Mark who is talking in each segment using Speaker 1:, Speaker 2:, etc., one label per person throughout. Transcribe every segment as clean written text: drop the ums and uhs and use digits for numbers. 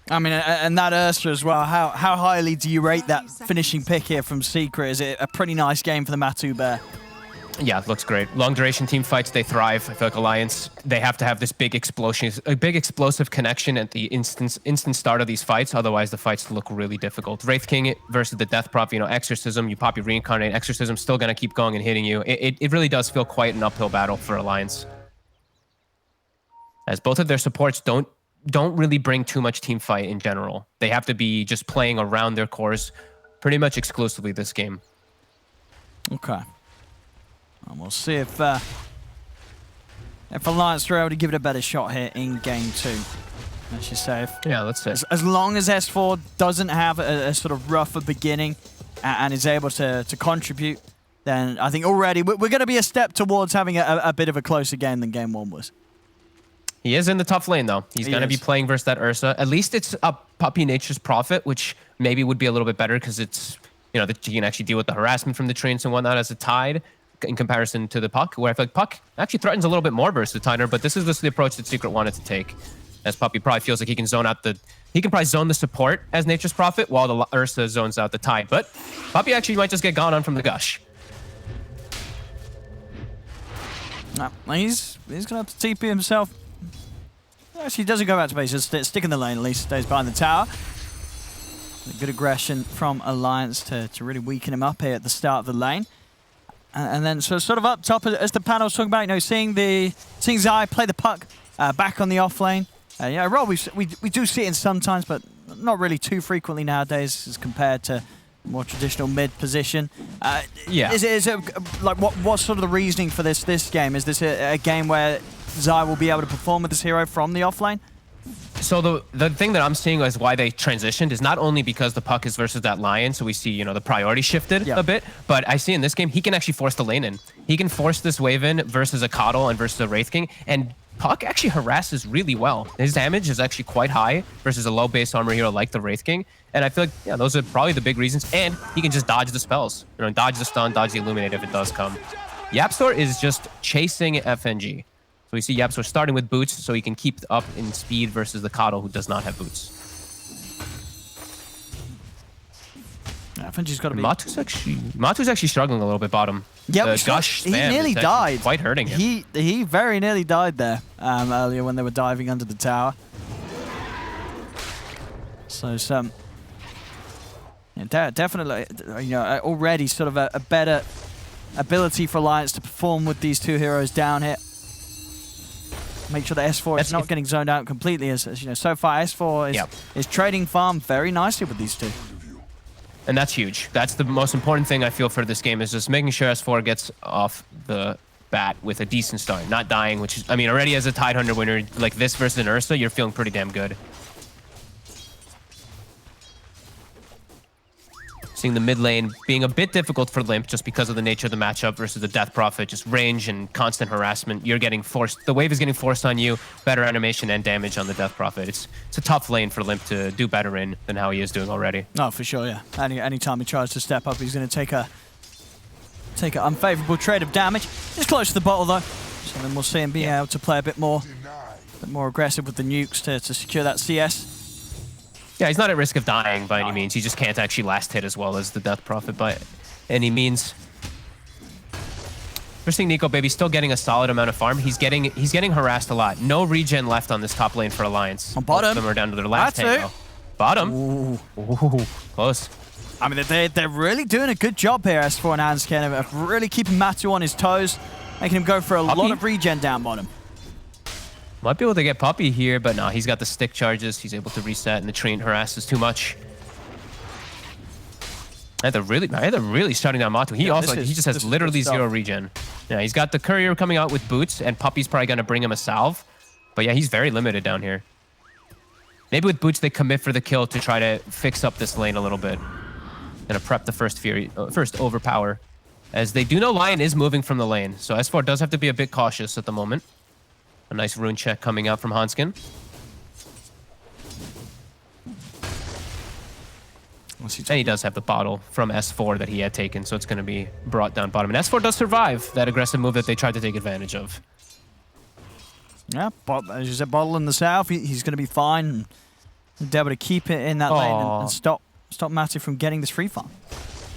Speaker 1: I mean, and that Ursa as well. How highly do you rate that finishing pick here from Secret? Is it a pretty nice game for the Matu Bear?
Speaker 2: Yeah, it looks great. Long duration team fights, they thrive. I feel like Alliance, they have to have this big explosion, a big explosive connection at the instant start of these fights. Otherwise, the fights look really difficult. Wraith King versus the Death Prop, you know, Exorcism, you pop your Reincarnate, Exorcism still going to keep going and hitting you. It really does feel quite an uphill battle for Alliance. As both of their supports don't really bring too much team fight in general. They have to be just playing around their cores pretty much exclusively this game.
Speaker 1: Okay. And we'll see if Alliance are able to give it a better shot here in game 2. As you say,
Speaker 2: yeah, let's see.
Speaker 1: As long as S4 doesn't have a sort of rougher beginning and is able to contribute, then I think already we're going to be a step towards having a bit of a closer game than game 1 was.
Speaker 2: He is in the tough lane, though. He's going to be playing versus that Ursa. At least it's a Puppy Nature's Prophet, which maybe would be a little bit better because it's, you know, that you can actually deal with the harassment from the trains and whatnot as a Tide in comparison to the Puck, where I feel like Puck actually threatens a little bit more versus the Tider, but this is just the approach that Secret wanted to take. As Puppy probably feels like he can zone out he can probably zone the support as Nature's Prophet while the Ursa zones out the Tide. But Puppy actually might just get gone on from the Gush.
Speaker 1: No, he's going to have to TP himself. Actually, he doesn't go out to base, just stick in the lane at least, stays behind the tower. Good aggression from Alliance to really weaken him up here at the start of the lane. And then sort of up top, as the panel's talking about, you know, seeing Zai play the Puck back on the off lane. Yeah, Rob, we do see it in sometimes, but not really too frequently nowadays as compared to more traditional mid position.
Speaker 2: Yeah.
Speaker 1: Is it like what's sort of the reasoning for this game? Is this a game where Zai will be able to perform with this hero from the off lane?
Speaker 2: So the thing that I'm seeing is why they transitioned is not only because the Puck is versus that Lion, so we see, you know, the priority shifted a bit, but I see in this game, he can actually force the lane in. He can force this wave in versus a Coddle and versus a Wraith King, and Puck actually harasses really well. His damage is actually quite high versus a low base armor hero like the Wraith King, and I feel like, yeah, those are probably the big reasons, and he can just dodge the spells. You know, dodge the stun, dodge the Illuminate if it does come. YapzOr is just chasing FNG. So we see YapzOr starting with boots, so he can keep up in speed versus the Coddle, who does not have boots.
Speaker 1: Yeah, FNG's got to be...
Speaker 2: Matu's actually struggling a little bit bottom.
Speaker 1: Yeah,
Speaker 2: Gush
Speaker 1: he nearly died.
Speaker 2: Quite hurting him.
Speaker 1: He very nearly died there earlier when they were diving under the tower. So yeah, definitely, you know, already sort of a better ability for Alliance to perform with these two heroes down here. Make sure that S4 is not getting zoned out completely, as you know, so far S4 is trading farm very nicely with these two.
Speaker 2: And that's huge. That's the most important thing I feel for this game, is just making sure S4 gets off the bat with a decent start, not dying, which is, I mean, already as a Tide Hunter winner, like this versus an Ursa, you're feeling pretty damn good. Seeing the mid lane being a bit difficult for Limp just because of the nature of the matchup versus the Death Prophet, just range and constant harassment. You're getting forced, the wave is getting forced on you, better animation and damage on the Death Prophet. It's a tough lane for Limp to do better in than how he is doing already.
Speaker 1: No, for sure, yeah. Anytime he tries to step up, he's going to take an unfavorable trade of damage. He's close to the bottle though, so then we'll see him being able to play a bit more aggressive with the nukes to secure that CS.
Speaker 2: Yeah, he's not at risk of dying by any means. He just can't actually last hit as well as the Death Prophet by any means. We're seeing Nico Baby still getting a solid amount of farm. He's getting harassed a lot. No regen left on this top lane for Alliance.
Speaker 1: On bottom.
Speaker 2: Both of them are down to their last tank now. Bottom.
Speaker 1: Ooh.
Speaker 2: Ooh, close.
Speaker 1: I mean, they're really doing a good job here, S4 and Hanskin, of really keeping Matu on his toes, making him go for a lot of regen down bottom.
Speaker 2: Might be able to get Puppy here, but no, he's got the stick charges. He's able to reset, and the train harasses too much. I had to really shutting down Matu. He just has literally zero regen. Yeah, he's got the courier coming out with boots, and Puppy's probably going to bring him a salve. But yeah, he's very limited down here. Maybe with boots, they commit for the kill to try to fix up this lane a little bit. Gonna prep the first overpower. As they do know Lion is moving from the lane, so S4 does have to be a bit cautious at the moment. A nice rune check coming out from Hanskin. And he does have the bottle from S4 that he had taken, so it's going to be brought down bottom. And S4 does survive that aggressive move that they tried to take advantage of.
Speaker 1: Yeah, as you said, bottle in the south, he's going to be fine. Be able to keep it in that lane and stop Matu from getting this free farm.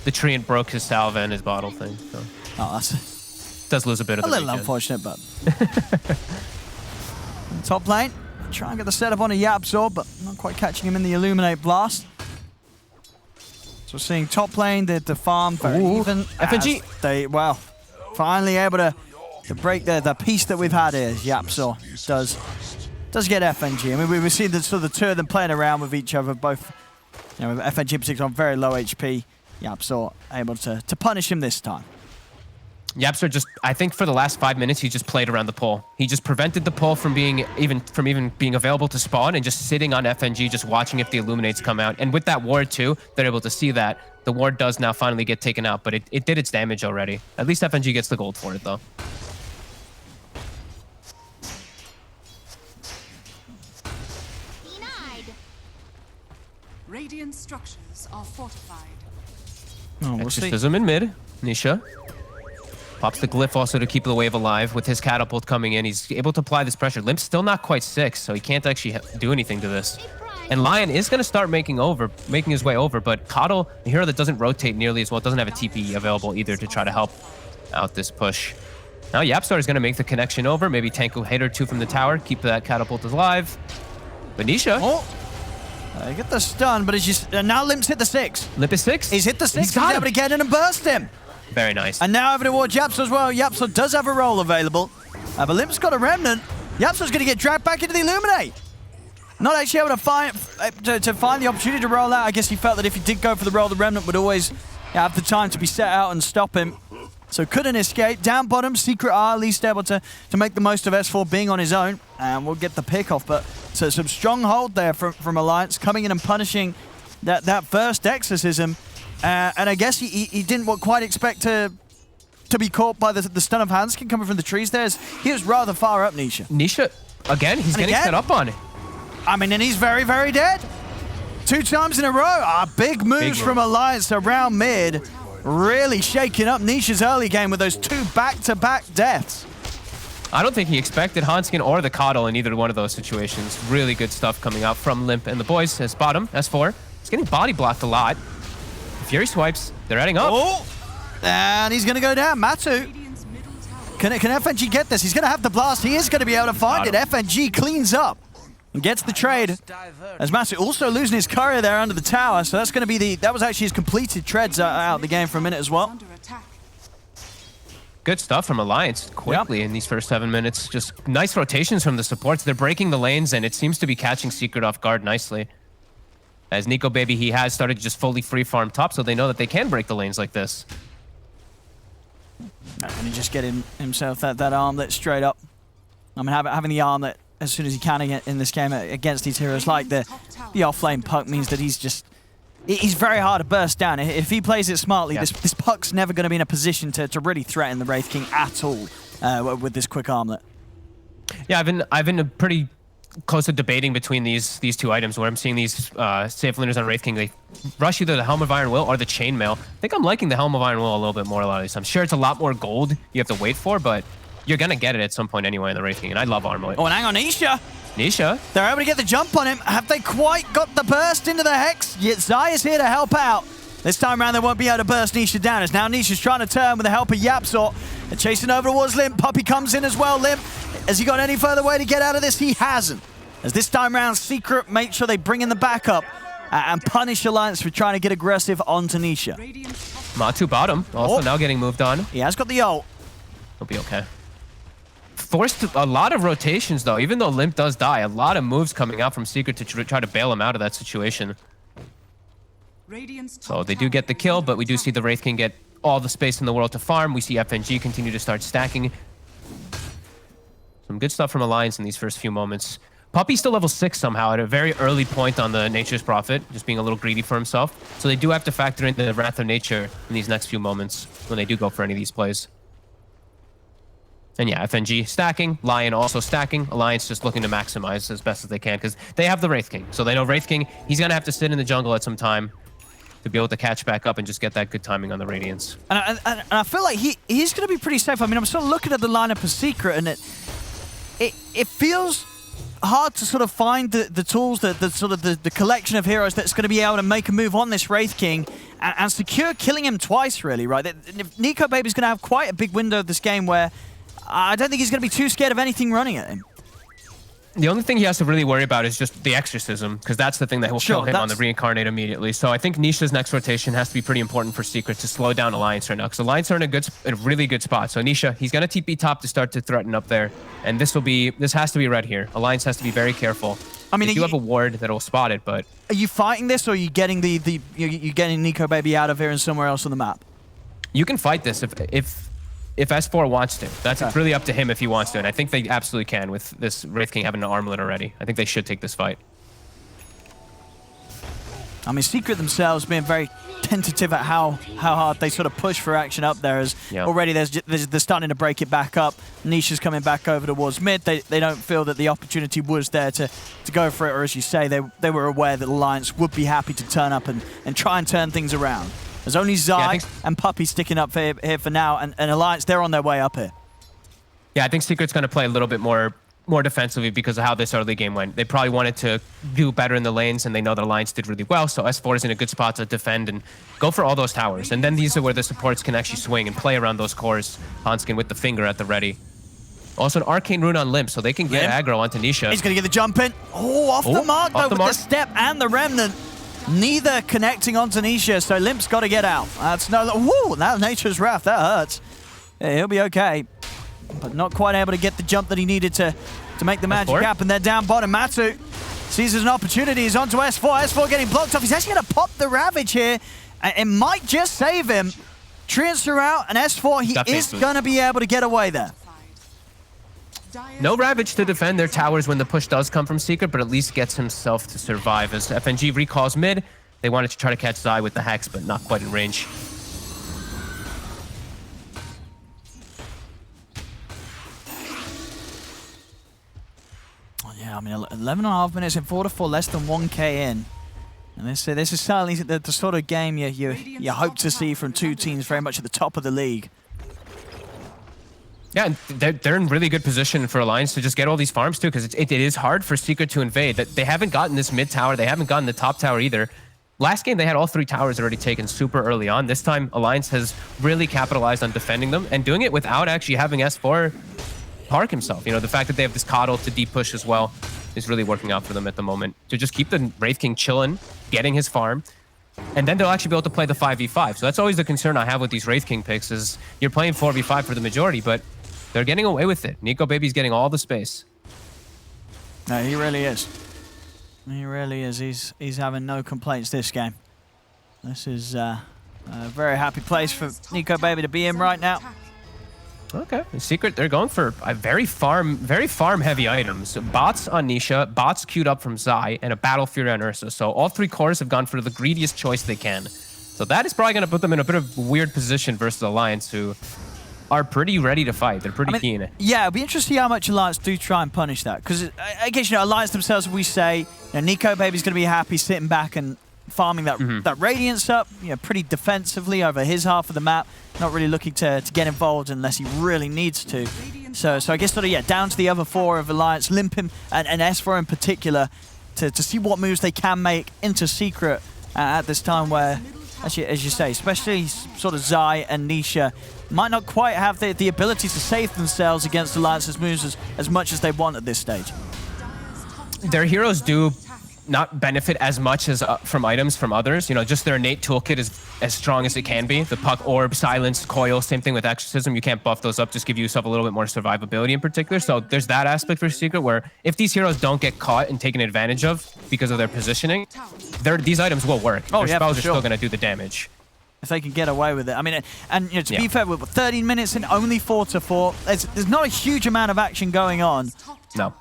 Speaker 2: The treant broke his salve and his bottle thing. So.
Speaker 1: Oh, that's
Speaker 2: does lose a bit of
Speaker 1: a little unfortunate, but top lane, try and get the setup on a Yapzor, but not quite catching him in the Illuminate blast. So we're seeing top lane, the farm very even.
Speaker 2: FNG.
Speaker 1: They finally able to break the piece that we've had here. Yapzor does get FNG. I mean, we've seen the two of them playing around with each other, both, you know, with FNG in particular on very low HP. Yapzor able to punish him this time.
Speaker 2: Yapzor just, I think for the last 5 minutes, he just played around the pole. He just prevented the pole from even being available to spawn and just sitting on FNG, just watching if the Illuminates come out. And with that ward too, they're able to see that. The ward does now finally get taken out, but it did its damage already. At least FNG gets the gold for it though.
Speaker 3: Radiant structures are fortified.
Speaker 1: Oh, we'll
Speaker 2: Exorcism in mid. Nisha pops the glyph also to keep the wave alive. With his catapult coming in, he's able to apply this pressure. Limp's still not quite 6, so he can't actually do anything to this. And Lion is going to start making his way over, but Coddle, a hero that doesn't rotate nearly as well, doesn't have a TP available either to try to help out this push. Now Yapzor is going to make the connection over, maybe tank a hit or two from the tower, keep that catapult alive. But Nisha...
Speaker 1: get the stun, but now Limp's hit the 6.
Speaker 2: Limp is 6?
Speaker 1: He's hit the 6.
Speaker 2: He's able
Speaker 1: to get in and burst him.
Speaker 2: Very nice.
Speaker 1: And now over towards Yapzor as well. Yapzor does have a roll available. But Limp's got a remnant. Yapzor's going to get dragged back into the Illuminate. Not actually able to find the opportunity to roll out. I guess he felt that if he did go for the roll, the remnant would always have the time to be set out and stop him. So couldn't escape. Down bottom, Secret are at least able to make the most of S4 being on his own. And we'll get the pick off. But so some strong hold there from Alliance, coming in and punishing that first exorcism. And I guess he didn't quite expect to be caught by the stun of Hanskin coming from the trees there. He was rather far up, Nisha.
Speaker 2: Nisha, again, he's getting set up on it.
Speaker 1: I mean, and he's very, very dead. 2 times in a row. Big moves from Alliance around mid. Really shaking up Nisha's early game with those 2 back-to-back deaths.
Speaker 2: I don't think he expected Hanskin or the Coddle in either one of those situations. Really good stuff coming out from Limp and the boys. As bottom, S4. He's getting body blocked a lot. Fury swipes. They're heading up.
Speaker 1: Oh! And he's going to go down. Matu. Can FNG get this? He's going to have the blast. He is going to be able to find it. FNG cleans up and gets the trade. As Matu also losing his courier there under the tower. So that's going to be that was actually his completed treads out of the game for a minute as well.
Speaker 2: Good stuff from Alliance quickly in these first 7 minutes. Just nice rotations from the supports. They're breaking the lanes, and it seems to be catching Secret off guard nicely. As Nico Baby, he has started to just fully free farm top, so they know that they can break the lanes like this.
Speaker 1: And he just getting himself that armlet straight up. I mean, having the armlet as soon as he can in this game against these heroes like the off-lane puck means that he's very hard to burst down. If he plays it smartly, this puck's never going to be in a position to really threaten the Wraith King at all with this quick armlet.
Speaker 2: Yeah, I've been pretty close to debating between these 2 items where I'm seeing these safe laners on Wraith King. They rush either the Helm of Iron Will or the Chainmail. I think I'm liking the Helm of Iron Will a little bit more a lot of these. I'm sure it's a lot more gold you have to wait for, but you're going to get it at some point anyway in the Wraith King, and I love Armlet.
Speaker 1: Oh, and hang on, Nisha. They're able to get the jump on him. Have they quite got the burst into the Hex? Yet Zai is here to help out. This time around, they won't be able to burst Nisha down. As now Nisha's trying to turn with the help of Yapzor. They're chasing over towards Limp. Puppy comes in as well. Limp, has he got any further way to get out of this? He hasn't. As this time around, Secret make sure they bring in the backup and punish Alliance for trying to get aggressive onto Nisha.
Speaker 2: Matu bottom, also now getting moved on.
Speaker 1: He has got the ult.
Speaker 2: He'll be okay. Forced a lot of rotations, though. Even though Limp does die, a lot of moves coming out from Secret to try to bail him out of that situation. So they do get the kill, but we do see the Wraith King get all the space in the world to farm. We see FNG continue to start stacking. Some good stuff from Alliance in these first few moments. Puppy's still level 6 somehow at a very early point on the Nature's Prophet, just being a little greedy for himself. So they do have to factor in the Wrath of Nature in these next few moments when they do go for any of these plays. And yeah, FNG stacking, Lion also stacking, Alliance just looking to maximize as best as they can because they have the Wraith King. So they know Wraith King, he's going to have to sit in the jungle at some time to be able to catch back up and just get that good timing on the Radiance.
Speaker 1: And I feel like he's going to be pretty safe. I mean, I'm sort of looking at the lineup of Secret, and it feels hard to sort of find the tools, the collection of heroes that's going to be able to make a move on this Wraith King and secure killing him twice, really, right? If Nico Baby's going to have quite a big window of this game where I don't think he's going to be too scared of anything running at him.
Speaker 2: The only thing he has to really worry about is just the exorcism, because that's the thing that will kill him on the reincarnate immediately. So I think Nisha's next rotation has to be pretty important for Secret to slow down Alliance right now, because Alliance are in a really good spot. So Nisha, he's going to TP top to start to threaten up there, and this has to be red here. Alliance has to be very careful. I mean, you have a ward that'll spot it, but
Speaker 1: are you fighting this, or are you getting you getting Nico Baby out of here and somewhere else on the map?
Speaker 2: You can fight this if S4 wants to. It's really up to him if he wants to, and I think they absolutely can with this Wraith King having an armlet already. I think they should take this fight.
Speaker 1: I mean, Secret themselves being very tentative at how hard they sort of push for action up there, as already they're starting to break it back up. Nisha's coming back over towards mid. They don't feel that the opportunity was there to go for it, or as you say, they were aware that Alliance would be happy to turn up and try and turn things around. There's only Zai and Puppy sticking up here for now, and Alliance, they're on their way up here.
Speaker 2: Yeah, I think Secret's going to play a little bit more defensively because of how this early game went. They probably wanted to do better in the lanes, and they know that Alliance did really well, so S4 is in a good spot to defend and go for all those towers. And then these are where the supports can actually swing and play around those cores. Hanskin with the finger at the ready. Also an Arcane Rune on Limp, so they can get aggro onto Nisha.
Speaker 1: He's going to get the jump in. Oh, off the mark, though, with the step and the Remnant. Neither connecting onto Nisha, so Limp's got to get out. That's woo, that Nature's Wrath, that hurts. Yeah, he'll be okay, but not quite able to get the jump that he needed to make the magic happen. They're down bottom. Matu sees there's an opportunity. He's onto S4. S4 getting blocked off. He's actually going to pop the Ravage here. It might just save him. Treants are out, and S4, he is going to be able to get away there.
Speaker 2: No Ravage to defend their towers when the push does come from Secret, but at least gets himself to survive. As FNG recalls mid, they wanted to try to catch Zai with the Hex, but not quite in range.
Speaker 1: Oh, yeah, I mean, 11.5 minutes in 4-4, less than 1k in. And this is certainly the sort of game you hope to see from two teams very much at the top of the league.
Speaker 2: Yeah, they're in really good position for Alliance to just get all these farms too, because it is hard for Secret to invade. That they haven't gotten this mid tower, they haven't gotten the top tower either. Last game they had all 3 towers already taken super early on. This time Alliance has really capitalized on defending them and doing it without actually having S4 park himself. You know, the fact that they have this coddle to deep push as well is really working out for them at the moment. To just keep the Wraith King chilling, getting his farm, and then they'll actually be able to play the 5v5. So that's always the concern I have with these Wraith King picks, is you're playing 4v5 for the majority, but they're getting away with it. Nico Baby's getting all the space.
Speaker 1: No, he really is. He really is. He's having no complaints this game. This is a very happy place for Nico Baby to be in right now.
Speaker 2: Okay, in Secret, they're going for a very farm heavy items. So bots on Nisha, bots queued up from Zai, and a Battle Fury on Ursa. So all 3 cores have gone for the greediest choice they can. So that is probably going to put them in a bit of a weird position versus Alliance, who are pretty ready to fight. They're pretty keen.
Speaker 1: Yeah, it'll be interesting how much Alliance do try and punish that. Because I guess, you know, Alliance themselves, we say, you know, Nico Baby's going to be happy sitting back and farming that Radiance up, you know, pretty defensively over his half of the map. Not really looking to get involved unless he really needs to. So I guess sort of, yeah, down to the other 4 of Alliance, Limpim and S4 in particular, to see what moves they can make into Secret at this time where, actually, as you say, especially sort of Zai and Nisha might not quite have the ability to save themselves against Alliance's moves as much as they want at this stage.
Speaker 2: Their heroes do not benefit as much as from items from others. You know, just their innate toolkit is as strong as it can be. The Puck, Orb, Silence, Coil, same thing with Exorcism. You can't buff those up, just give yourself a little bit more survivability in particular. So there's that aspect for Secret where if these heroes don't get caught and taken advantage of because of their positioning, these items will work. Their spells are still going to do the damage.
Speaker 1: If they can get away with it. I mean, and you know, to be fair, with 13 minutes in, only 4-4, there's not a huge amount of action going on.
Speaker 2: No.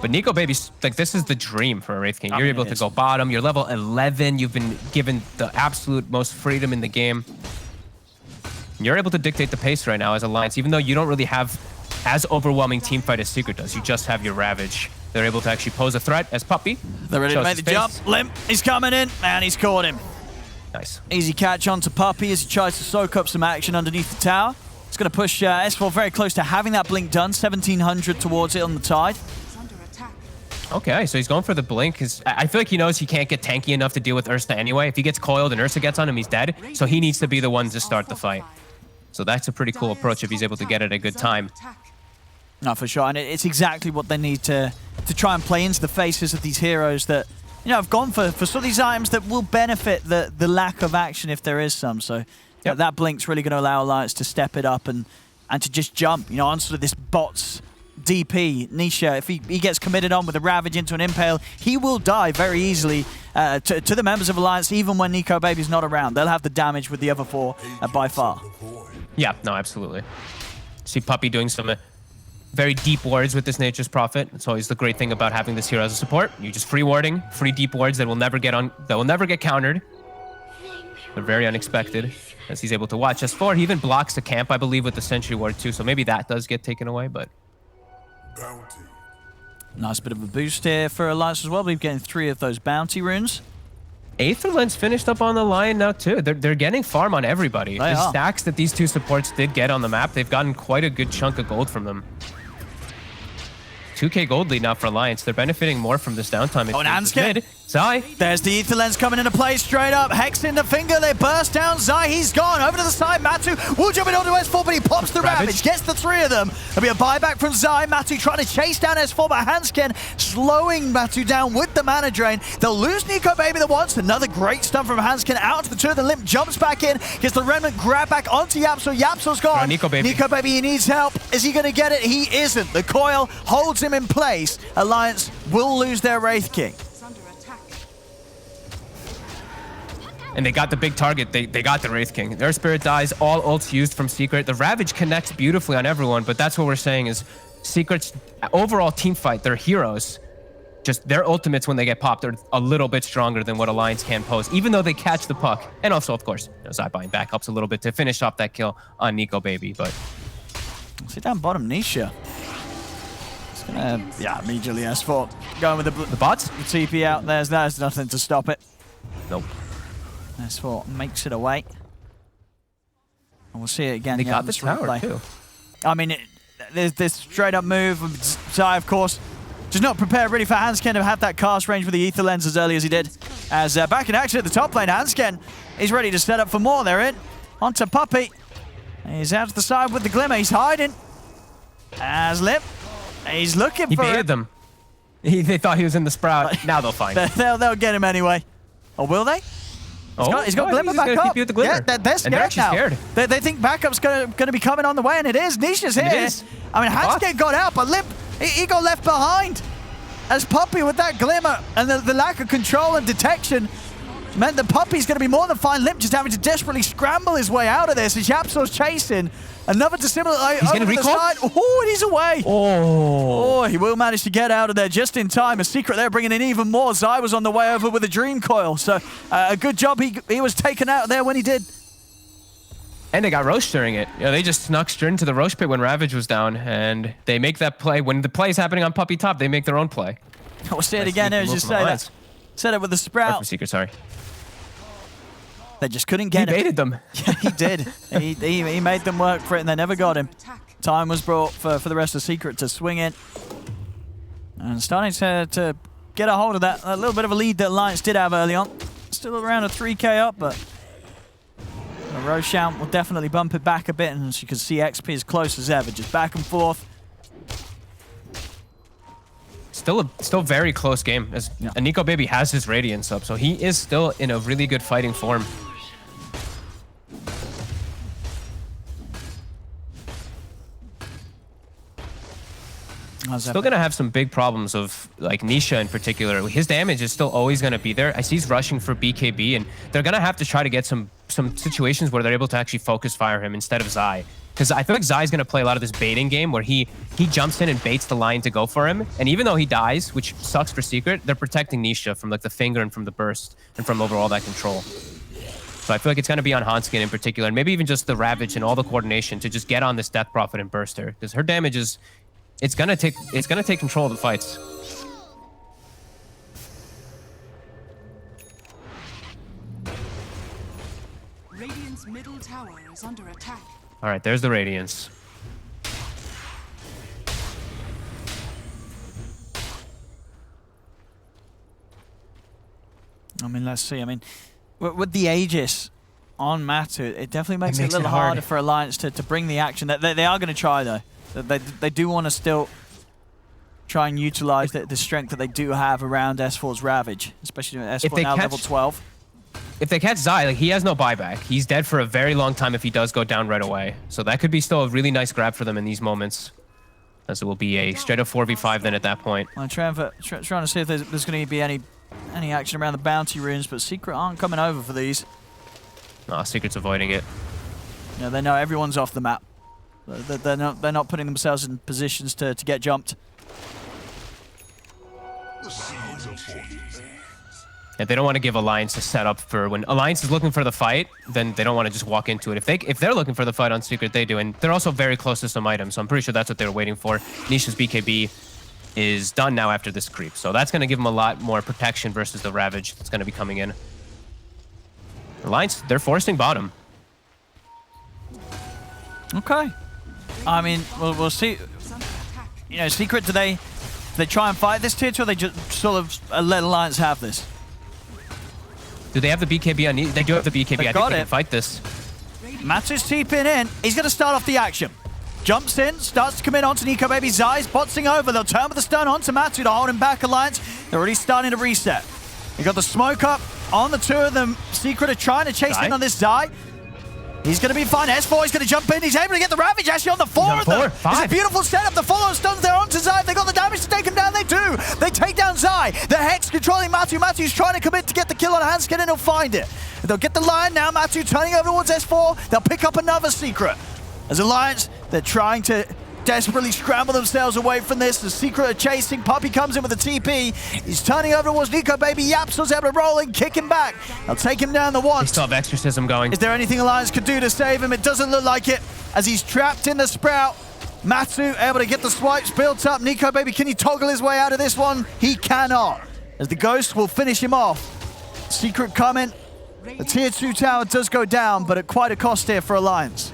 Speaker 2: But Nico Baby's, like, this is the dream for a Wraith King. You're able to go bottom. You're level 11. You've been given the absolute most freedom in the game. You're able to dictate the pace right now as Alliance, even though you don't really have as overwhelming teamfight as Secret does. You just have your Ravage. They're able to actually pose a threat as Puppy.
Speaker 1: They're ready to make the jump. Limp, he's coming in, and he's caught him.
Speaker 2: Nice.
Speaker 1: Easy catch onto Puppy as he tries to soak up some action underneath the tower. going to push S4 very close to having that blink done. 1700 towards it on the tide.
Speaker 3: Is under attack.
Speaker 2: Okay, so he's going for the blink. I feel like he knows he can't get tanky enough to deal with Ursa anyway. If he gets coiled and Ursa gets on him, he's dead. So he needs to be the one to start the fight. So that's a pretty cool approach if he's able to get it at a good time.
Speaker 1: No, for sure. And it's exactly what they need to try and play into the faces of these heroes that, you know, have gone for sort of these items that will benefit the lack of action if there is some. So that blink's really going to allow Alliance to step it up and to just jump, you know, on sort of this bot's DP. Nisha, if he gets committed on with a Ravage into an Impale, he will die very easily to the members of Alliance, even when Nico Baby's not around. They'll have the damage with the other four by far.
Speaker 2: Yeah, no, absolutely. See Puppey doing some very deep wards with this Nature's Prophet. It's always the great thing about having this hero as a support. You just free warding, free deep wards that will never get countered. They're very unexpected as he's able to watch S4. He even blocks the camp, I believe, with the Sentry Ward too. So maybe that does get taken away, but...
Speaker 1: Nice bit of a boost here for Alliance as well. We're getting 3 of those bounty runes.
Speaker 2: Aetherland's finished up on the Lion now too. They're getting farm on everybody. The stacks that these two supports did get on the map, they've gotten quite a good chunk of gold from them. 2k gold lead now for Alliance. They're benefiting more from this downtime.
Speaker 1: Oh, and Anskin.
Speaker 2: Zai.
Speaker 1: There's the Aether Lens coming into play straight up. Hex in the finger. They burst down. Zai, he's gone. Over to the side. Matu will jump in onto S4, but he pops the Ravage. Gets the 3 of them. There'll be a buyback from Zai. Matu trying to chase down S4, but Hansken slowing Matu down with the mana drain. They'll lose Nico Baby the once. Another great stun from Hansken out to the 2 of the Limp. Jumps back in. Gets the Remnant grab back onto Yapso. Yapso's gone.
Speaker 2: Nico Baby.
Speaker 1: Nico Baby, he needs help. Is he going to get it? He isn't. The coil holds him in place. Alliance will lose their Wraith King.
Speaker 2: And they got the big target. They got the Wraith King. Their Spirit dies. All ults used from Secret. The Ravage connects beautifully on everyone, but that's what we're saying is Secret's overall team fight, their heroes, just their ultimates when they get popped are a little bit stronger than what Alliance can pose, even though they catch the puck. And also, of course, Zai buying back helps a little bit to finish off that kill on Nico Baby, but...
Speaker 1: See down bottom, Nisha. Yeah, immediately S4 going with the
Speaker 2: bots.
Speaker 1: The TP out there's nothing to stop it.
Speaker 2: Nope.
Speaker 1: S4 makes it away. And we'll see it again.
Speaker 2: They got the tower too.
Speaker 1: I mean, there's this straight up move. Zai, of course, just not prepared really for Hansken to have that cast range with the Aether Lens as early as he did. As back in action at the top lane, Hansken is ready to set up for more. They're in. Onto Puppey. He's out to the side with the Glimmer. He's hiding. As Lip. He's looking for it.
Speaker 2: He baited them. They thought he was in the Sprout. Now they'll find him.
Speaker 1: They'll get him anyway. Or will they? He's got Glimmer back up.
Speaker 2: Keep you with the Glimmer.
Speaker 1: Yeah, they're scared now.
Speaker 2: Scared.
Speaker 1: They think backup's going to be coming on the way, and it is. Nisha's here.
Speaker 2: It is.
Speaker 1: I mean, Hansken got out, but Limp, he got left behind. As Puppey with that Glimmer and the lack of control and detection meant that Puppey's going to be more than fine. Limp just having to desperately scramble his way out of this as Yapso's chasing. Another dissimilar
Speaker 2: he's getting recall.
Speaker 1: Oh, and he's away.
Speaker 2: Oh,
Speaker 1: he will manage to get out of there just in time. A Secret there bringing in even more. Zai was on the way over with a Dream Coil. So a good job he was taken out there when he did.
Speaker 2: And they got Roche during it. You know, they just snuck straight into the Roche pit when Ravage was down. And they make that play. When the play is happening on Puppey top, they make their own play.
Speaker 1: We'll say it again. Just say that. Set it with the Sprout.
Speaker 2: Secret, sorry.
Speaker 1: They just couldn't get him.
Speaker 2: He baited them.
Speaker 1: Yeah, he did. he made them work for it, and they never got him. Time was brought for the rest of Secret to swing it. And starting to get a hold of that. A little bit of a lead that Alliance did have early on. Still around a 3k up, but Roshan will definitely bump it back a bit, and as you can see, XP as close as ever. Just back and forth.
Speaker 2: Still very close game. As Nico Baby has his Radiance up, so he is still in a really good fighting form. Still gonna have some big problems of like Nisha in particular. His damage is still always gonna be there. I see he's rushing for BKB, and they're gonna have to try to get some situations where they're able to actually focus fire him instead of Zai. Because I feel like Zai's gonna play a lot of this baiting game where he jumps in and baits the line to go for him. And even though he dies, which sucks for Secret, they're protecting Nisha from like the finger and from the burst and from overall that control. So I feel like it's gonna be on Hansken in particular, and maybe even just the Ravage and all the coordination to just get on this Death Prophet and burst her. Because her damage is it's gonna take control of the fights.
Speaker 3: Radiant's middle tower is under attack.
Speaker 2: All right, there's the Radiance.
Speaker 1: I mean, let's see. I mean, with the Aegis on Matu, it definitely makes it a
Speaker 2: makes it
Speaker 1: little
Speaker 2: hard.
Speaker 1: harder for Alliance to bring the action. They are going to try, though. They do want to still try and utilize the strength that they do have around S4's Ravage, especially with S4 now level 12.
Speaker 2: If they catch Zai, like, he has no buyback. He's dead for a very long time if he does go down right away. So that could be still a really nice grab for them in these moments, as it will be a straight up 4v5 then at that point.
Speaker 1: I'm trying to see if there's going to be any action around the bounty runes, but Secret aren't coming over for these.
Speaker 2: No, Secret's avoiding it.
Speaker 1: Yeah, they know everyone's off the map. They're not putting themselves in positions to get jumped.
Speaker 2: Yeah, they don't want to give Alliance a setup for when Alliance is looking for the fight, then they don't want to just walk into it. If they're looking for the fight on Secret, they do, and they're also very close to some items, so I'm pretty sure that's what they were waiting for. Nisha's BKB is done now after this creep, so that's going to give them a lot more protection versus the Ravage that's going to be coming in. Alliance, they're forcing bottom.
Speaker 1: Okay. I mean, we'll see. You know, Secret, do they try and fight this tier 2, or they just sort of let Alliance have this?
Speaker 2: Do they have the BKB on? They do have the BKB. I think they can fight this.
Speaker 1: Matu's TPing in. He's going to start off the action. Jumps in, starts to come in onto Nico Baby. Zai's botsing over. They'll turn with the stun onto Matu to hold him back, Alliance. They're already starting to reset. They got the smoke up on the two of them. Secret are trying to chase in on this Zai. He's going to be fine. S4 is going to jump in. He's able to get the Ravage actually on the four of them. It's a beautiful setup. The follow stuns there onto Zai. They got the damage to take him down. They do. They take down Zai. The Hex controlling Matu. Matu's trying to commit to get the kill on Hanskin, and he'll find it. They'll get the line now. Matu turning over towards S4. They'll pick up another Secret. As Alliance, they're trying to desperately scramble themselves away from this. The Secret are chasing. Puppey comes in with a TP. He's turning over towards Nico Baby. Yapsil's able to roll and kick him back. They'll take him down the one.
Speaker 2: They still have Exorcism going.
Speaker 1: Is there anything Alliance could do to save him? It doesn't look like it, as he's trapped in the Sprout. Matu able to get the swipes built up. Nico Baby, can he toggle his way out of this one? He cannot, as the Ghost will finish him off. Secret coming. The tier 2 tower does go down, but at quite a cost here for Alliance.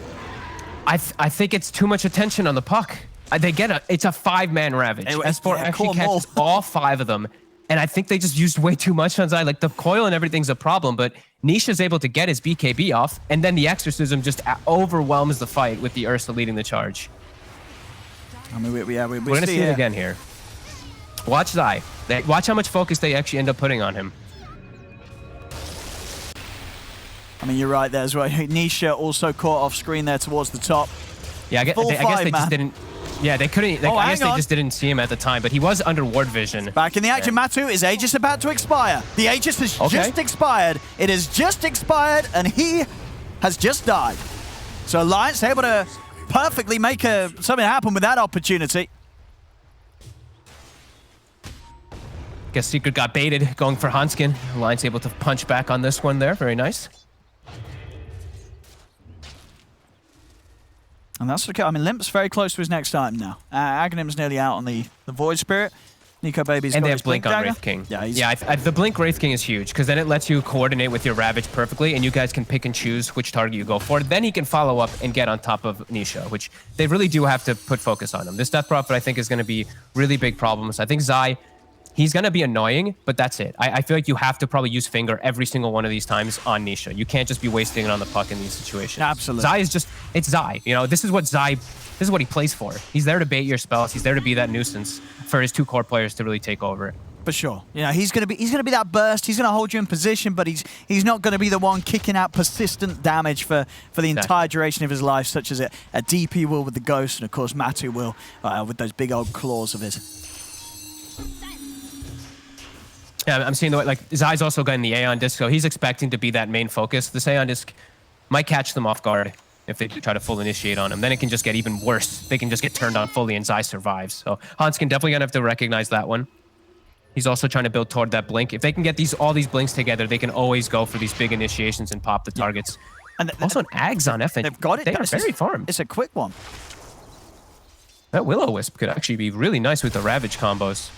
Speaker 2: I think it's too much attention on the puck. They get it's a 5-man Ravage. S4 actually catches all 5 of them. And I think they just used way too much on Zai. Like, the coil and everything's a problem, but Nisha's able to get his BKB off, and then the Exorcism just overwhelms the fight with the Ursa leading the charge.
Speaker 1: I mean, we're
Speaker 2: going to see it again here. Watch Zai. Watch how much focus they actually end up putting on him.
Speaker 1: I mean, you're right there as well. Nisha also caught off screen there towards the top.
Speaker 2: Yeah, I guess they just didn't. Yeah, they couldn't. I guess they just didn't see him at the time, but he was under ward vision.
Speaker 1: Back in the action, Matu. Is Aegis about to expire? The Aegis has just expired. It has just expired, and he has just died. So Alliance able to perfectly make something happen with that opportunity.
Speaker 2: Guess Secret got baited, going for Hanskin. Alliance able to punch back on this one there. Very nice.
Speaker 1: And that's okay. I mean, Limp's very close to his next item now. Aghanim's nearly out on the Void Spirit. Nico Baby's
Speaker 2: and
Speaker 1: got
Speaker 2: they
Speaker 1: his
Speaker 2: have Blink on
Speaker 1: dagger.
Speaker 2: Wraith King.
Speaker 1: Yeah,
Speaker 2: the Blink Wraith King is huge, because then it lets you coordinate with your Ravage perfectly, and you guys can pick and choose which target you go for. Then he can follow up and get on top of Nisha, which they really do have to put focus on him. This Death Prophet, I think, is going to be really big problems. I think Zai, he's going to be annoying, but that's it. I feel like you have to probably use Finger every single one of these times on Nisha. You can't just be wasting it on the puck in these situations.
Speaker 1: Absolutely.
Speaker 2: Zai is just, it's Zai. You know, this is what he plays for. He's there to bait your spells. He's there to be that nuisance for his 2 core players to really take over.
Speaker 1: For sure. You know, he's gonna be that burst. He's gonna hold you in position, but he's not gonna be the one kicking out persistent damage for the entire duration of his life, such as a DP will with the Ghost, and of course Matu will with those big old claws of his.
Speaker 2: Yeah, I'm seeing the way, like, Zai's also getting the Aeon Disc, so he's expecting to be that main focus. This Aeon Disc might catch them off guard if they try to full initiate on him. Then it can just get even worse. They can just get turned on fully and Zai survives. So Hanskin definitely gonna have to recognize that one. He's also trying to build toward that Blink. If they can get all these Blinks together, they can always go for these big initiations and pop the targets. And also an Ags on FN.
Speaker 1: They've got it.
Speaker 2: They are very farmed.
Speaker 1: It's a quick one.
Speaker 2: That Will-O-Wisp could actually be really nice with the Ravage combos.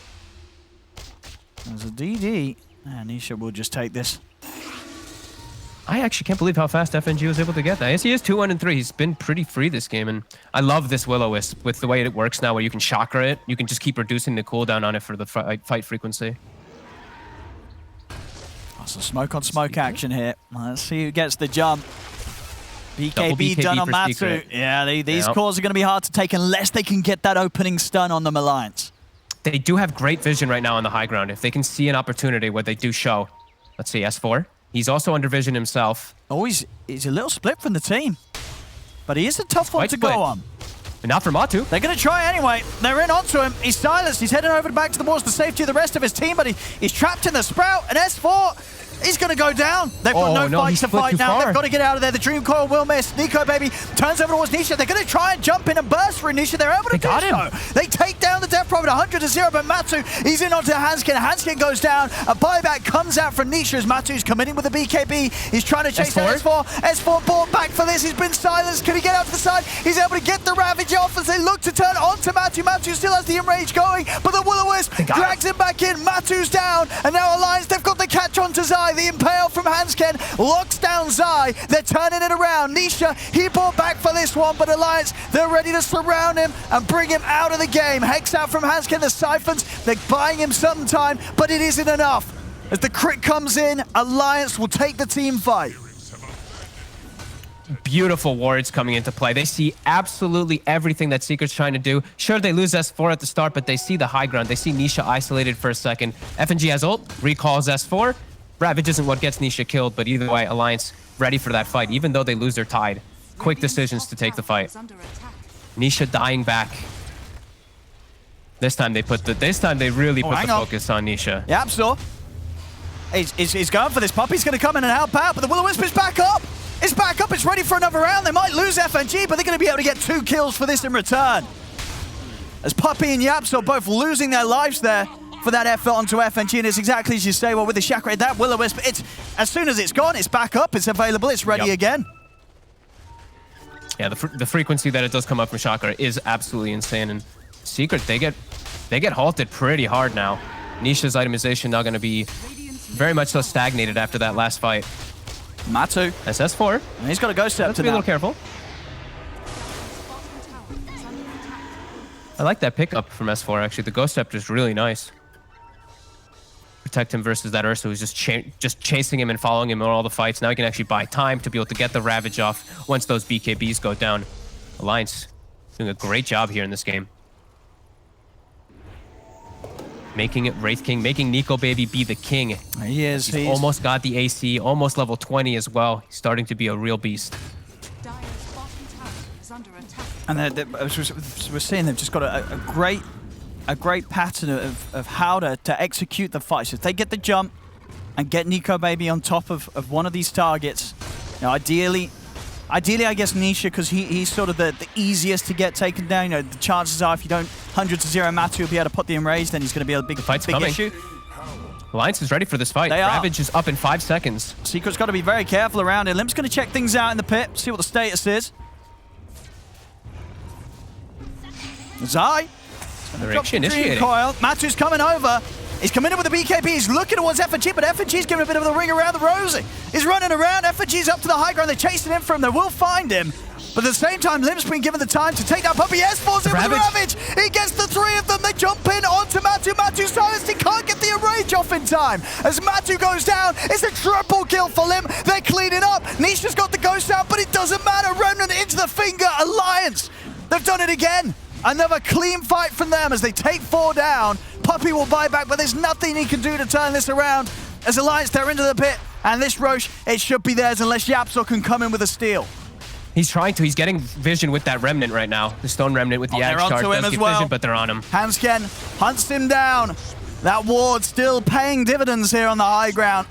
Speaker 1: There's a DD. And Nisha will just take this.
Speaker 2: I actually can't believe how fast FNG was able to get that. Yes, he is 2-1-3. He's been pretty free this game, and I love this Will-O-Wisp with the way it works now, where you can chakra it. You can just keep reducing the cooldown on it for the fight frequency.
Speaker 1: So smoke on smoke action here. Let's see who gets the jump. BKB done on Matu.
Speaker 2: Secret.
Speaker 1: Yeah, these cores are going to be hard to take unless they can get that opening stun on them, Alliance.
Speaker 2: They do have great vision right now on the high ground. If they can see an opportunity where they do show. Let's see, S4. He's also under vision himself.
Speaker 1: Oh, he's a little split from the team. But he is a tough one to go on.
Speaker 2: But not for Matu.
Speaker 1: They're going to try anyway. They're in onto him. He's silenced. He's heading over back to the walls, the safety of the rest of his team, but he's trapped in the Sprout. And S4, he's going to go down. They've got no fight to fight now. They've got to get out of there. The Dream Coil will miss. Nico Baby turns over towards Nisha. They're going to try and jump in and burst for Nisha. They're able to do so. They take down the Death Prophet 100-0, but Matu, he's in onto Hanskin. Hanskin goes down. A buyback comes out from Nisha as Matu's coming in with a BKB. He's trying to chase down S4. S4 brought back for this. He's been silenced. Can he get out to the side? He's able to get the Ravage off as they look to turn onto Matu. Matu still has the Enrage going, but the Will-O-Wisp drags him back in. Matu's down, and now Alliance, they've got the catch onto Zai. The Impale from Hansken locks down Zai. They're turning it around. Nisha, he brought back for this one, but Alliance, they're ready to surround him and bring him out of the game. Hex out from Hansken, the Siphons, they're buying him some time, but it isn't enough. As the crit comes in, Alliance will take the team fight.
Speaker 2: Beautiful wards coming into play. They see absolutely everything that Secret's trying to do. Sure, they lose S4 at the start, but they see the high ground. They see Nisha isolated for a second. FNG has ult, recalls S4. Ravage isn't what gets Nisha killed, but either way, Alliance ready for that fight, even though they lose their tide. Quick decisions to take the fight. Nisha dying back. This time they really put the focus on Nisha.
Speaker 1: Yeah, Absol. He's going for this puppy. He's going to come in and help out, but the Will-O-Wisp is back up. It's back up. It's ready for another round. They might lose FNG, but they're going to be able to get 2 kills for this in return. As Puppy and Yapso both losing their lives there for that effort onto FNG, and it's exactly as you say, well, with the Chakra, that Will-O-Wisp, it's as soon as it's gone, it's back up, it's available, it's ready again.
Speaker 2: Yeah, the frequency that it does come up from Chakra is absolutely insane, and Secret, they get halted pretty hard now. Nisha's itemization now going to be very much so stagnated after that last fight.
Speaker 1: Matu.
Speaker 2: SS4.
Speaker 1: And he's got a Ghost Scepter.
Speaker 2: Let's be a little careful. I like that pickup from S4, actually. The Ghost Scepter is really nice. Protect him versus that Ursa who's just chasing him and following him in all the fights. Now he can actually buy time to be able to get the Ravage off once those BKBs go down. Alliance doing a great job here in this game. Making it Wraith King, making Nico Baby be the king.
Speaker 1: He is.
Speaker 2: He's almost got the AC, almost level 20 as well. He's starting to be a real beast.
Speaker 1: And as we're seeing, they've just got a great pattern of how to execute the fights. If they get the jump and get Nico Baby on top of one of these targets, you know, ideally, I guess Nisha, because he's sort of the easiest to get taken down. You know, the chances are if you don't 100-0 Matu will be able to put the Enrage, then he's going to be a big issue.
Speaker 2: Alliance is ready for this fight. Ravage is up in 5 seconds.
Speaker 1: Secret's got to be very careful around it. Limp's going to check things out in the pit, see what the status is. Zai.
Speaker 2: They're actually initiating.
Speaker 1: Coil. Matu's coming over. He's coming in with the BKB. He's looking towards FNG, but FNG's giving a bit of the ring around the rosy. He's running around. FNG's up to the high ground. They're chasing him from there. We'll find him. But at the same time, Limp's been given the time to take that puppy. S4's in with the Ravage. He gets the 3 of them. They jump in onto Matu. Matu's silenced. He can't get the Enrage off in time. As Matu goes down, it's a triple kill for Limp. They're cleaning up. Nisha's got the Ghost out, but it doesn't matter. Remnant into the finger. Alliance. They've done it again. Another clean fight from them as they take 4 down. Puppy will buy back, but there's nothing he can do to turn this around. As Alliance, they're into the pit. And this Roche, it should be theirs unless Yapso can come in with a steal.
Speaker 2: He's trying to. He's getting vision with that Remnant right now. The Stone Remnant with the Axe Shard does get vision, but they're on him.
Speaker 1: Hansken hunts him down. That ward still paying dividends here on the high ground.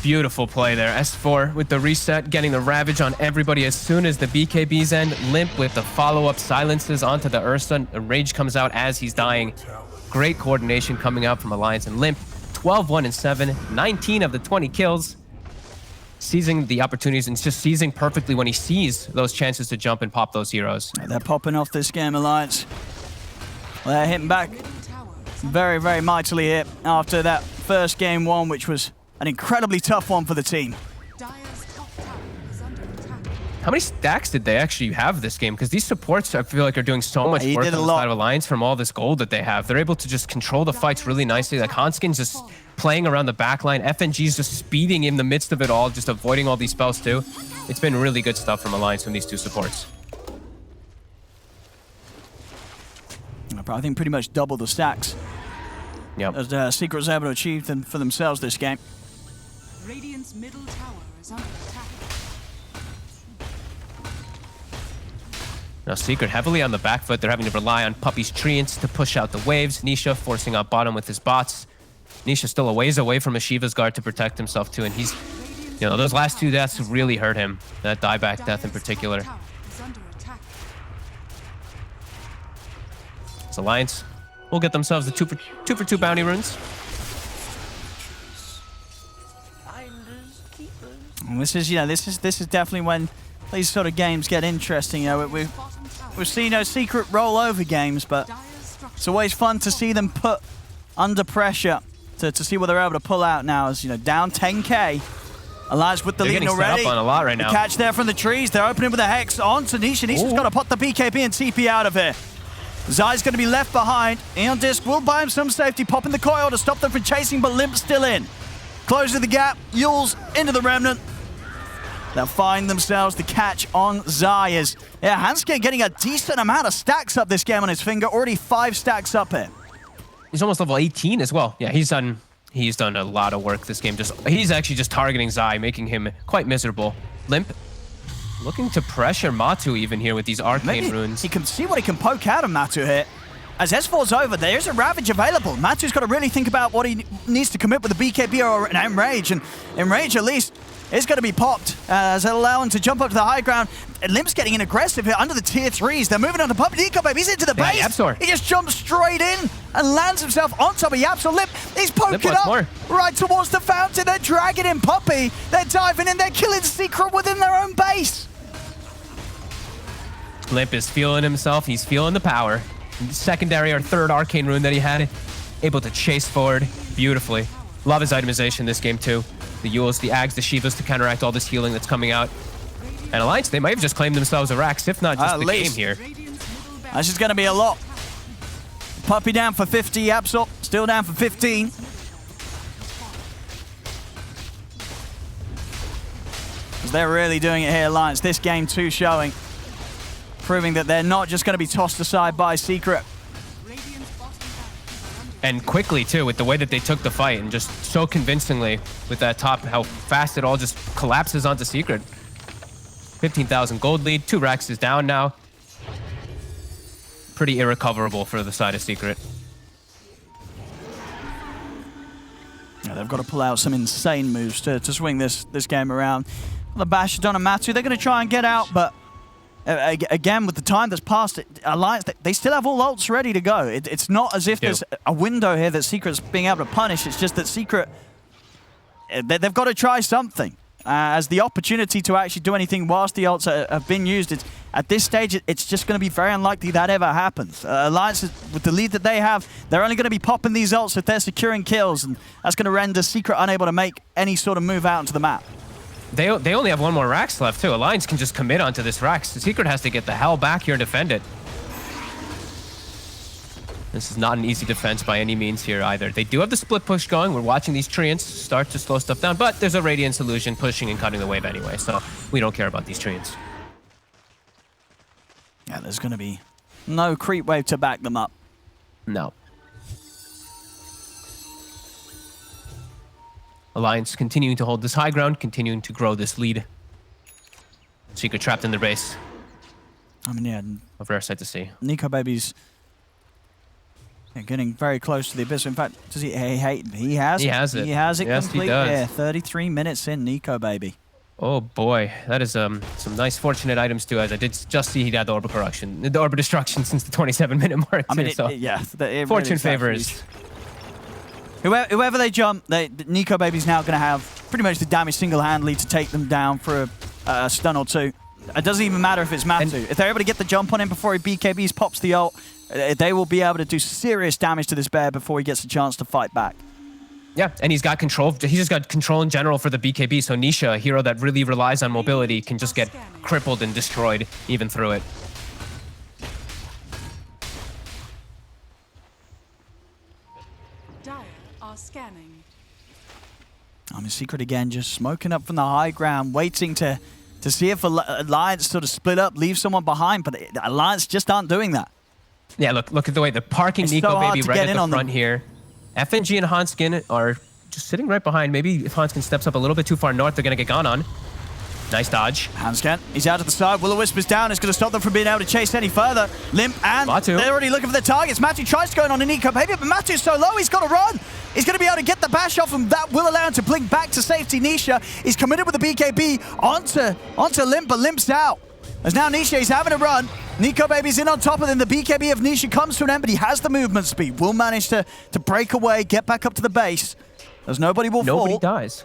Speaker 2: Beautiful play there. S4 with the reset, getting the Ravage on everybody as soon as the BKBs end. Limp with the follow-up silences onto the Ursa. The Rage comes out as he's dying. Great coordination coming out from Alliance and Limp. 12-1-7, 19 of the 20 kills. Seizing the opportunities and just seizing perfectly when he sees those chances to jump and pop those heroes.
Speaker 1: They're popping off this game, Alliance. Well, they're hitting back very, very mightily here after that first game 1, which was an incredibly tough one for the team.
Speaker 3: Dire's top tower is under attack.
Speaker 2: How many stacks did they actually have this game? Because these supports, I feel like, are doing so much
Speaker 1: He
Speaker 2: work
Speaker 1: did
Speaker 2: on
Speaker 1: a
Speaker 2: the
Speaker 1: lot.
Speaker 2: side of Alliance from all this gold that they have. They're able to just control the fights really nicely. Like, Hanskin's just playing around the backline. FNG's just speeding in the midst of it all, just avoiding all these spells too. It's been really good stuff from Alliance from these two supports.
Speaker 1: I think pretty much double the stacks
Speaker 2: Yep.
Speaker 1: as Secret was able to achieve them for themselves this game.
Speaker 3: Radiant's middle tower is under attack.
Speaker 2: Now Secret heavily on the back foot. They're having to rely on Puppy's Treants to push out the waves. Nisha forcing out bottom with his bots. Nisha still a ways away from a Shiva's guard to protect himself too, and he's, you know, those last two deaths really hurt him. That dieback death in particular.
Speaker 3: Tower is under attack.
Speaker 2: As Alliance will get themselves the 2 for 2 bounty runes.
Speaker 1: And this is, this is definitely when these sort of games get interesting. We've
Speaker 3: Bottom tower.
Speaker 1: seen Secret roll over games, but
Speaker 3: Dire's structure.
Speaker 1: it's always fun to see them put under pressure to see what they're able to pull out now. As down 10k. Alliance with the
Speaker 2: They're
Speaker 1: lead
Speaker 2: getting
Speaker 1: already.
Speaker 2: set up on a lot right
Speaker 1: The
Speaker 2: now.
Speaker 1: catch there from the trees. They're opening with a Hex on to Nisha. Nisha's
Speaker 2: Ooh.
Speaker 1: got to pop the BKB and TP out of here. Zai's going to be left behind. Aeon Disc will buy him some safety, popping the coil to stop them from chasing, but Limp's still in. Closing the gap, Yules into the Remnant. They'll find themselves the catch on Zai. Hanskin getting a decent amount of stacks up this game on his finger. Already 5 stacks up here.
Speaker 2: He's almost level 18 as well. Yeah, he's done a lot of work this game. He's actually just targeting Zai, making him quite miserable. Limp looking to pressure Matu even here with these arcane
Speaker 1: Maybe
Speaker 2: runes.
Speaker 1: he can see what he can poke out of Matu here. As S4's over, there's a Ravage available. Matu's got to really think about what he needs to commit with a BKB or an Enrage. And Enrage, at least, is going to be popped as it'll allow him to jump up to the high ground. And Limp's getting in aggressive here under the tier 3s. They're moving on to Puppy Nico, baby. He's into the
Speaker 2: Yeah,
Speaker 1: base.
Speaker 2: Yapsor.
Speaker 1: He just jumps straight in and lands himself on top of Yapsor. Limp, he's poking
Speaker 2: Limp wants
Speaker 1: up
Speaker 2: more.
Speaker 1: right towards the fountain. They're dragging in Puppy. They're diving in. They're killing Secret within their own base.
Speaker 2: Limp is feeling himself. He's feeling the power. Secondary or third arcane rune that he had, able to chase forward beautifully. Love his itemization this game too. The Yules, the Ags, the Shivas to counteract all this healing that's coming out. And Alliance, they might have just claimed themselves a Rax, if not just
Speaker 1: At
Speaker 2: the
Speaker 1: least.
Speaker 2: game here.
Speaker 3: Radiant's middle barracks
Speaker 1: That's just going to be a lot. Puppy down for 50. Yapsor still down for 15. They're really doing it here, Alliance. This game too showing. Proving that they're not just going to be tossed aside by Secret.
Speaker 3: Radiant's bottom barracks are under
Speaker 2: And quickly too, with the way that they took the fight, and just so convincingly with that top, how fast it all just collapses onto Secret. 15,000 gold lead, 2 Raxes down now. Pretty irrecoverable for the side of Secret.
Speaker 1: Yeah, they've got to pull out some insane moves to swing this game around. The Bashadon and Matu, they're going to try and get out, but again, with the time that's passed, Alliance, they still have all ults ready to go. It's not as if there's a window here that Secret's being able to punish. It's just that Secret, they've got to try something. As the opportunity to actually do anything whilst the ults have been used, at this stage, it's just going to be very unlikely that ever happens. Alliance, with the lead that they have, they're only going to be popping these ults if they're securing kills, and that's going to render Secret unable to make any sort of move out into the map.
Speaker 2: They only have 1 more Rax left too. Alliance can just commit onto this Rax. The Secret has to get the hell back here and defend it. This is not an easy defense by any means here either. They do have the split push going. We're watching these Treants start to slow stuff down, but there's a Radiance Illusion pushing and cutting the wave anyway, so we don't care about these Treants.
Speaker 1: Yeah, there's going to be no creep wave to back them up.
Speaker 2: No. Alliance continuing to hold this high ground, continuing to grow this lead. Secret trapped in the base.
Speaker 1: I mean, yeah,
Speaker 2: A rare sight to see.
Speaker 1: Nico Baby's getting very close to the abyss. In fact, does he? He has.
Speaker 2: He has it.
Speaker 1: He has it
Speaker 2: Yes, he
Speaker 1: complete.
Speaker 2: does.
Speaker 1: Yeah, 33 minutes in, Nico Baby.
Speaker 2: Oh boy, that is some nice fortunate items too. As I did just see, he had the Orb of Corruption, the Orb of Destruction since the 27-minute mark.
Speaker 1: I mean,
Speaker 2: too, so
Speaker 1: yeah, it
Speaker 2: fortune
Speaker 1: really
Speaker 2: favors.
Speaker 1: Whoever they jump, Nico Baby's now going to have pretty much the damage single-handedly to take them down for a stun or two. It doesn't even matter if it's Matu. If they're able to get the jump on him before he BKBs, pops the ult, they will be able to do serious damage to this bear before he gets a chance to fight back.
Speaker 2: Yeah, and he's got control. He's just got control in general for the BKB. So Nisha, a hero that really relies on mobility, can just get crippled and destroyed even through it.
Speaker 3: Dire are scanning.
Speaker 1: I mean, Secret again, just smoking up from the high ground, waiting to see if Alliance sort of split up, leave someone behind, but the Alliance just aren't doing that.
Speaker 2: Yeah, look at the way the parking
Speaker 1: It's
Speaker 2: Nico
Speaker 1: so hard
Speaker 2: baby
Speaker 1: to
Speaker 2: right
Speaker 1: get
Speaker 2: at
Speaker 1: in
Speaker 2: the
Speaker 1: on
Speaker 2: front
Speaker 1: them.
Speaker 2: here. FNG and Hanskin are just sitting right behind. Maybe if Hanskin steps up a little bit too far north, they're going to get gone on. Nice dodge.
Speaker 1: Hanskin, he's out to the side. Will-O-Wisp down. It's going to stop them from being able to chase any further. Limp and
Speaker 2: Matu.
Speaker 1: They're already looking for the targets. Matu tries to go in on a Nico baby, but Matu's so low, he's got to run. He's going to be able to get the bash off him. That will allow him to blink back to safety. Nisha is committed with the BKB onto Limp, but Limp's out. As now Nisha is having a run. Nico Baby's in on top of them. The BKB of Nisha comes to an end, but he has the movement speed. Will manage to break away, get back up to the base. As nobody will fall.
Speaker 2: Nobody dies.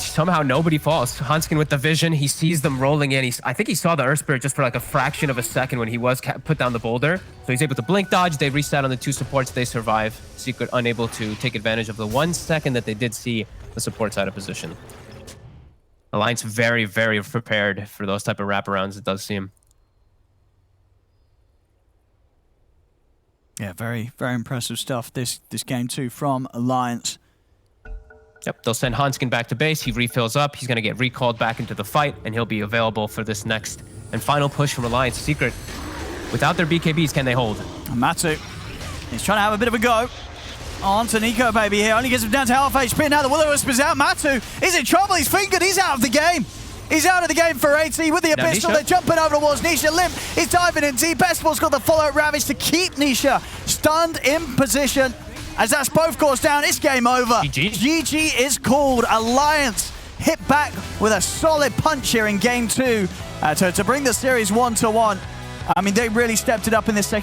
Speaker 2: Somehow nobody falls. Hanskin with the vision, he sees them rolling in. I think he saw the Earth Spirit just for like a fraction of a second when he was put down the boulder. So he's able to blink dodge. They reset on the 2 supports. They survive. Secret unable to take advantage of the 1 second that they did see the supports out of position. Alliance very, very prepared for those type of wraparounds, it does seem.
Speaker 1: Yeah, very, very impressive stuff this game too from Alliance.
Speaker 2: Yep, they'll send Hanskin back to base. He refills up. He's going to get recalled back into the fight, and he'll be available for this next and final push from Alliance. Secret, without their BKBs, can they hold?
Speaker 1: And Matu, he's trying to have a bit of a go. On to Nico Baby here. Only gets him down to half HP. Now the Will-O-Wisp is out. Matu is in trouble. He's fingered. He's out of the game. He's out of the game for 80 with the pistol. They're jumping over towards Nisha. Limp is diving in deep. Bestball's got the follow Ravage to keep Nisha stunned in position. As that's both cores down, it's game over. GG is called. Alliance hit back with a solid punch here in game 2 to bring the series 1-1. I mean, they really stepped it up in this second.